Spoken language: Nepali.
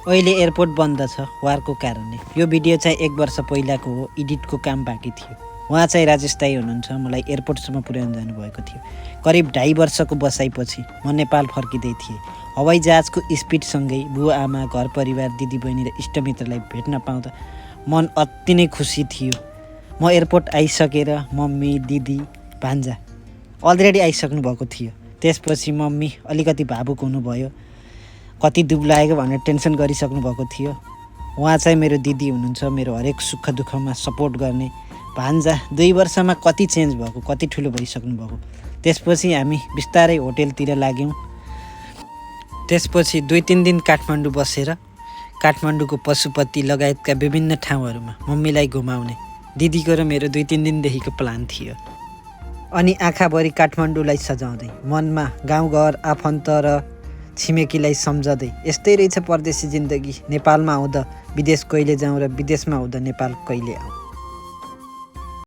अहिले एयरपोर्ट बन्द छ वारको कारणले। यो भिडियो चाहिँ 1 वर्ष पहिलाको हो, एडिटको काम बाँकी थियो। उहाँ चाहिँ राजेश दाई हुनुहुन्छ, मलाई एयरपोर्टसम्म पुर्याउन जानुभएको थियो। करिब 2.5 वर्षको बसाइपछि म नेपाल फर्किँदै थिएँ। हवाई जहाजको स्पिडसँगै बुवा आमा, घर परिवार, दिदीबहिनी र इष्टमित्रलाई भेट्न पाउँदा मन अति नै खुसी थियो। म एयरपोर्ट आइसकेर मम्मी, दिदी, भान्जा अलरेडी आइसक्नु भएको थियो। त्यसपछि मम्मी अलिकति भावुक हुनुभयो, कति दुब्लाएको भनेर टेन्सन गरिसक्नु भएको थियो। उहाँ चाहिँ मेरो दिदी हुनुहुन्छ, मेरो हरेक सुख दुःखमा सपोर्ट गर्ने। भान्जा 2 वर्षमा कति चेन्ज भएको, कति ठुलो भइसक्नु भएको। त्यसपछि हामी बिस्तारै होटेलतिर लाग्यौँ। त्यसपछि 2-3 दिन काठमाडौँ बसेर काठमाडौँको पशुपति लगायतका विभिन्न ठाउँहरूमा मम्मीलाई घुमाउने दिदीको र मेरो 2-3 दिनदेखिको प्लान थियो। अनि आँखाभरि काठमाडौँलाई सजाउँदै, मनमा गाउँघर, आफन्त र छिमेकीलाई सम्झँदै, यस्तै रहेछ परदेशी जिन्दगी। नेपालमा आउँदा विदेश कहिले जाउँ र विदेशमा आउँदा नेपाल कहिले आउँ।